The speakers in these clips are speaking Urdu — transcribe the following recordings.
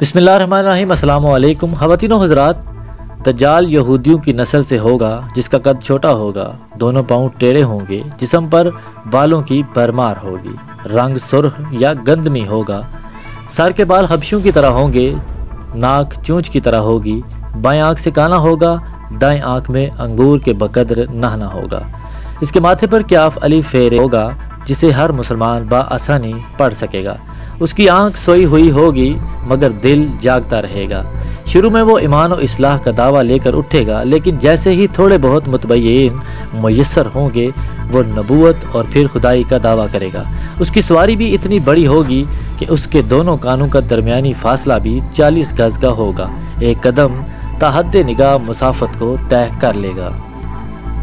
بسم اللہ الرحمن الرحیم۔ السلام علیکم خواتین و حضرات، دجال یہودیوں کی نسل سے ہوگا جس کا قد چھوٹا ہوگا، دونوں پاؤں ٹیڑھے ہوں گے، جسم پر بالوں کی بھرمار ہوگی، رنگ سرخ یا گندمی ہوگا، سر کے بال حبشوں کی طرح ہوں گے، ناک چونچ کی طرح ہوگی، بائیں آنکھ سے کانا ہوگا، دائیں آنکھ میں انگور کے بقدر نہنا ہوگا، اس کے ماتھے پر کیاف علی فیرے ہوگا جسے ہر مسلمان بآسانی پڑھ سکے گا، اس کی آنکھ سوئی ہوئی ہوگی مگر دل جاگتا رہے گا۔ شروع میں وہ ایمان و اصلاح کا دعویٰ لے کر اٹھے گا، لیکن جیسے ہی تھوڑے بہت متبعین میسر ہوں گے وہ نبوت اور پھر خدائی کا دعویٰ کرے گا۔ اس کی سواری بھی اتنی بڑی ہوگی کہ اس کے دونوں کانوں کا درمیانی فاصلہ بھی 40 گز کا ہوگا، ایک قدم تا حد نگاہ مسافت کو طے کر لے گا۔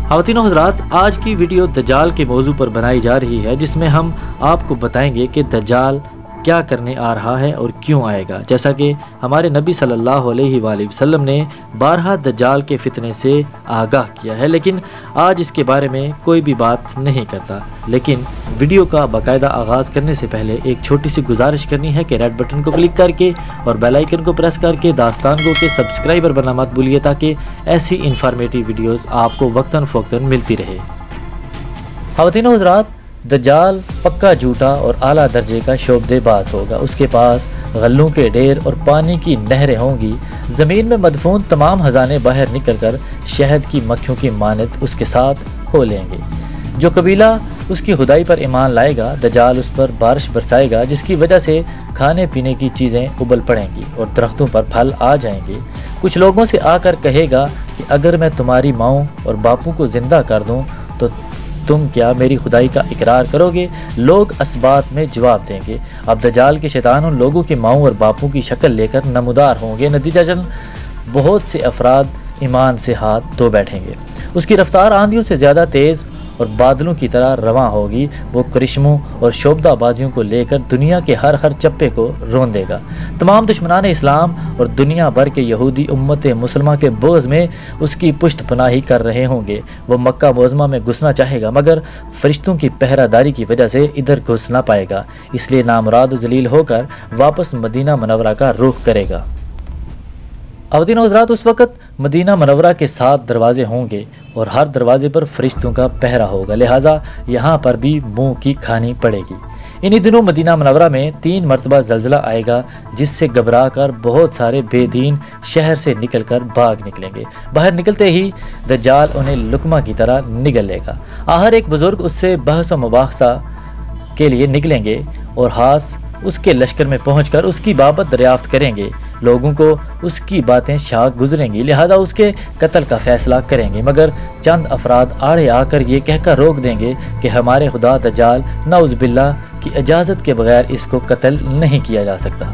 خواتین و حضرات، آج کی ویڈیو دجال کے موضوع پر بنائی جا رہی ہے، جس میں ہم آپ کو بتائیں گے کہ دجال کیا کرنے آ رہا ہے اور کیوں آئے گا، جیسا کہ ہمارے نبی صلی اللہ علیہ وآلہ وسلم نے بارہا دجال کے فتنے سے آگاہ کیا ہے، لیکن آج اس کے بارے میں کوئی بھی بات نہیں کرتا۔ لیکن ویڈیو کا باقاعدہ آغاز کرنے سے پہلے ایک چھوٹی سی گزارش کرنی ہے کہ ریڈ بٹن کو کلک کر کے اور بیل آئیکن کو پریس کر کے داستان گو کے سبسکرائبر بننا مت بھولیے، تاکہ ایسی انفارمیٹیو ویڈیوز آپ کو وقتاً فوقتاً ملتی رہے۔ خواتین و حضرات، دجال پکا جھوٹا اور اعلیٰ درجے کا شعبدے باز ہوگا، اس کے پاس غلوں کے ڈھیر اور پانی کی نہریں ہوں گی، زمین میں مدفون تمام خزانے باہر نکل کر شہد کی مکھیوں کی مانند اس کے ساتھ ہو لیں گے۔ جو قبیلہ اس کی خدائی پر ایمان لائے گا، دجال اس پر بارش برسائے گا، جس کی وجہ سے کھانے پینے کی چیزیں ابل پڑیں گی اور درختوں پر پھل آ جائیں گے۔ کچھ لوگوں سے آ کر کہے گا کہ اگر میں تمہاری ماؤں اور باپوں کو زندہ کر دوں تو تم کیا میری خدائی کا اقرار کرو گے؟ لوگ اسبات میں جواب دیں گے۔ اب دجال کے شیطان ان لوگوں کے ماؤں اور باپوں کی شکل لے کر نمودار ہوں گے، نتیجتاً بہت سے افراد ایمان سے ہاتھ دھو بیٹھیں گے۔ اس کی رفتار آندھیوں سے زیادہ تیز اور بادلوں کی طرح رواں ہوگی، وہ کرشموں اور شعبدہ بازیوں کو لے کر دنیا کے ہر چپے کو رون دے گا۔ تمام دشمنان اسلام اور دنیا بھر کے یہودی امت مسلمہ کے بغض میں اس کی پشت پناہی کر رہے ہوں گے۔ وہ مکہ معظمہ میں گھسنا چاہے گا مگر فرشتوں کی پہرہ داری کی وجہ سے ادھر گھس نہ پائے گا، اس لیے نامراد و ذلیل ہو کر واپس مدینہ منورہ کا رخ کرے گا۔ خواتین و حضرات، اس وقت مدینہ منورہ کے 7 دروازے ہوں گے اور ہر دروازے پر فرشتوں کا پہرا ہوگا، لہٰذا یہاں پر بھی منہ کی کھانی پڑے گی۔ انہی دنوں مدینہ منورہ میں 3 مرتبہ زلزلہ آئے گا، جس سے گھبرا کر بہت سارے بے دین شہر سے نکل کر بھاگ نکلیں گے۔ باہر نکلتے ہی دجال انہیں لقمہ کی طرح نگل لے گا۔ آخر ایک بزرگ اس سے بحث و مباحثہ کے لیے نکلیں گے اور خاص اس کے لشکر میں پہنچ کر اس کی بابت دریافت کریں گے۔ لوگوں کو اس کی باتیں شاق گزریں گی، لہذا اس کے قتل کا فیصلہ کریں گے، مگر چند افراد آڑے آ کر یہ کہہ کر روک دیں گے کہ ہمارے خدا دجال نعوذ باللہ کی اجازت کے بغیر اس کو قتل نہیں کیا جا سکتا۔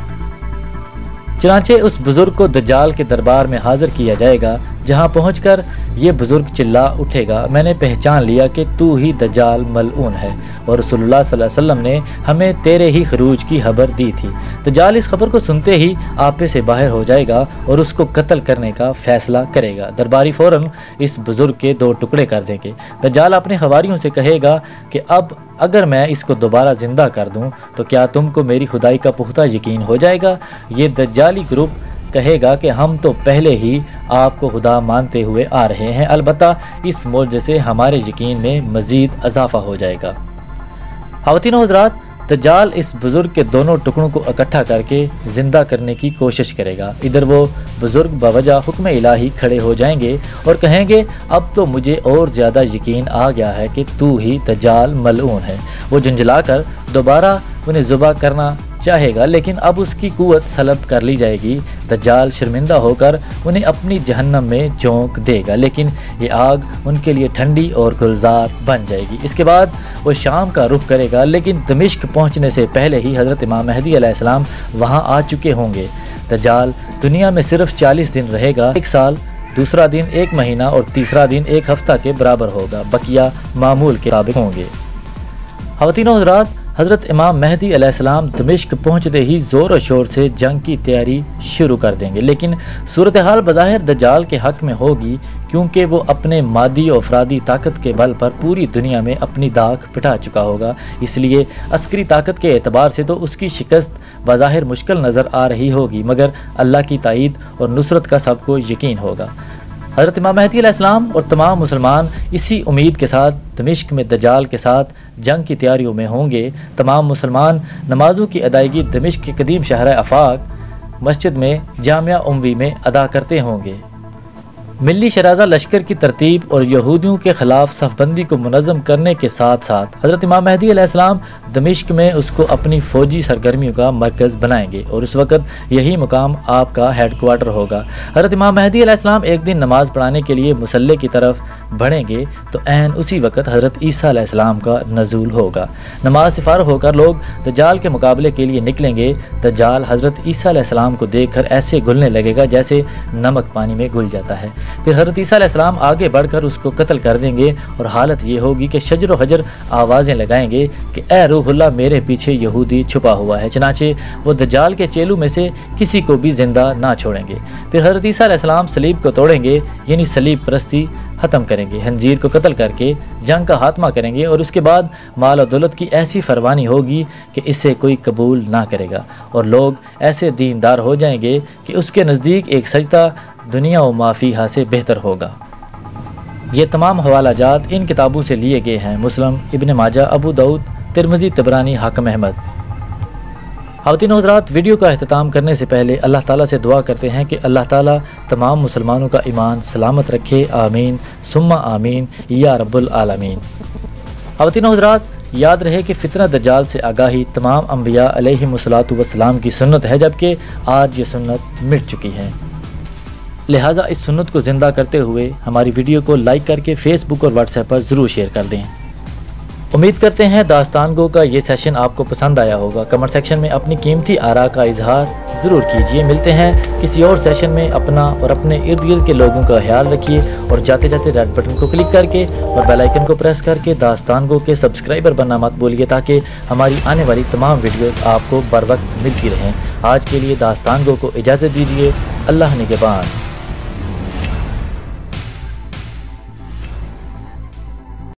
چنانچہ اس بزرگ کو دجال کے دربار میں حاضر کیا جائے گا، جہاں پہنچ کر یہ بزرگ چلا اٹھے گا، میں نے پہچان لیا کہ تو ہی دجال ملعون ہے، اور رسول اللہ صلی اللہ علیہ وسلم نے ہمیں تیرے ہی خروج کی خبر دی تھی۔ دجال اس خبر کو سنتے ہی آپے سے باہر ہو جائے گا اور اس کو قتل کرنے کا فیصلہ کرے گا۔ درباری فوراً اس بزرگ کے 2 ٹکڑے کر دیں گے۔ دجال اپنے حواریوں سے کہے گا کہ اب اگر میں اس کو دوبارہ زندہ کر دوں تو کیا تم کو میری خدائی کا پختہ یقین ہو جائے گا؟ یہ دجالی گروپ کہے گا کہ ہم تو پہلے ہی آپ کو خدا مانتے ہوئے آ رہے ہیں، البتہ اس معجزے سے ہمارے یقین میں مزید اضافہ ہو جائے گا۔ خواتین و حضرات، دجال اس بزرگ کے دونوں ٹکڑوں کو اکٹھا کر کے زندہ کرنے کی کوشش کرے گا۔ ادھر وہ بزرگ بوجہ حکم الہی کھڑے ہو جائیں گے اور کہیں گے اب تو مجھے اور زیادہ یقین آ گیا ہے کہ تو ہی دجال ملعون ہے۔ وہ جھنجھلا کر دوبارہ انہیں ذبح کرنا چاہے گا، لیکن اب اس کی قوت سلب کر لی جائے گی۔ دجال شرمندہ ہو کر انہیں اپنی جہنم میں جھونک دے گا، لیکن یہ آگ ان کے لیے ٹھنڈی اور گلزار بن جائے گی۔ اس کے بعد وہ شام کا رخ کرے گا، لیکن دمشق پہنچنے سے پہلے ہی حضرت امام مہدی علیہ السلام وہاں آ چکے ہوں گے۔ دجال دنیا میں صرف 40 دن رہے گا، 1 سال، دوسرا دن 1 مہینہ اور تیسرا دن 1 ہفتہ کے برابر ہوگا، بقیہ معمول کے مطابق ہوں گے۔ خواتین و حضرات، حضرت امام مہدی علیہ السلام دمشق پہنچتے ہی زور و شور سے جنگ کی تیاری شروع کر دیں گے، لیکن صورتحال بظاہر دجال کے حق میں ہوگی، کیونکہ وہ اپنے مادی و افرادی طاقت کے بل پر پوری دنیا میں اپنی داغ پٹھا چکا ہوگا، اس لیے عسکری طاقت کے اعتبار سے تو اس کی شکست بظاہر مشکل نظر آ رہی ہوگی، مگر اللہ کی تائید اور نصرت کا سب کو یقین ہوگا۔ حضرت امام مہدی علیہ السلام اور تمام مسلمان اسی امید کے ساتھ دمشق میں دجال کے ساتھ جنگ کی تیاریوں میں ہوں گے۔ تمام مسلمان نمازوں کی ادائیگی دمشق کے قدیم شہر آفاق مسجد میں جامعہ اموی میں ادا کرتے ہوں گے۔ ملی شرازہ لشکر کی ترتیب اور یہودیوں کے خلاف صف بندی کو منظم کرنے کے ساتھ ساتھ حضرت امام مہدی علیہ السلام دمشق میں اس کو اپنی فوجی سرگرمیوں کا مرکز بنائیں گے، اور اس وقت یہی مقام آپ کا ہیڈ کوارٹر ہوگا۔ حضرت امام مہدی علیہ السلام ایک دن نماز پڑھانے کے لیے مصلی کی طرف بڑھیں گے تو عین اسی وقت حضرت عیسیٰ علیہ السلام کا نزول ہوگا۔ نماز سے فارغ ہو کر لوگ دجال کے مقابلے کے لیے نکلیں گے۔ دجال حضرت عیسیٰ علیہ السلام کو دیکھ کر ایسے گھلنے لگے گا جیسے نمک پانی میں گھل جاتا ہے۔ پھر حضرت عیسیٰ علیہ السلام آگے بڑھ کر اس کو قتل کر دیں گے، اور حالت یہ ہوگی کہ شجر و حجر آوازیں لگائیں گے کہ اے روح اللہ، میرے پیچھے یہودی چھپا ہوا ہے۔ چنانچہ وہ دجال کے چیلوں میں سے کسی کو بھی زندہ نہ چھوڑیں گے۔ پھر حضرت عیسیٰ علیہ السلام صلیب کو توڑیں گے، یعنی صلیب پرستی ختم کریں گے، خنزیر کو قتل کر کے جنگ کا خاتمہ کریں گے، اور اس کے بعد مال و دولت کی ایسی فروانی ہوگی کہ اسے کوئی قبول نہ کرے گا، اور لوگ ایسے دیندار ہو جائیں گے کہ اس کے نزدیک ایک سجدہ دنیا و ما فیہا سے بہتر ہوگا۔ یہ تمام حوالہ جات ان کتابوں سے لیے گئے ہیں: مسلم، ابن ماجہ، ابو داؤد، ترمذی، طبرانی، حاکم احمد۔ خواتین و حضرات، ویڈیو کا اختتام کرنے سے پہلے اللہ تعالیٰ سے دعا کرتے ہیں کہ اللہ تعالیٰ تمام مسلمانوں کا ایمان سلامت رکھے، آمین ثم آمین یا رب العالمین۔ خواتین و حضرات، یاد رہے کہ فتنہ دجال سے آگاہی تمام انبیاء علیہم الصلاۃ والسلام کی سنت ہے، جبکہ آج یہ سنت مٹ چکی ہے، لہٰذا اس سنت کو زندہ کرتے ہوئے ہماری ویڈیو کو لائک کر کے فیس بک اور واٹس ایپ پر ضرور شیئر کر دیں۔ امید کرتے ہیں داستان گو کا یہ سیشن آپ کو پسند آیا ہوگا۔ کمنٹ سیکشن میں اپنی قیمتی آراء کا اظہار ضرور کیجیے۔ ملتے ہیں کسی اور سیشن میں۔ اپنا اور اپنے ارد گرد کے لوگوں کا خیال رکھیے، اور جاتے جاتے ریڈ بٹن کو کلک کر کے اور بیل آئیکن کو پریس کر کے داستان گو کے سبسکرائبر بننا مت بھولیے، تاکہ ہماری آنے والی تمام ویڈیوز آپ کو بر وقت ملتی رہیں۔ آج کے لیے داستان گو کو اجازت دیجیے۔ اللہ نگہبان۔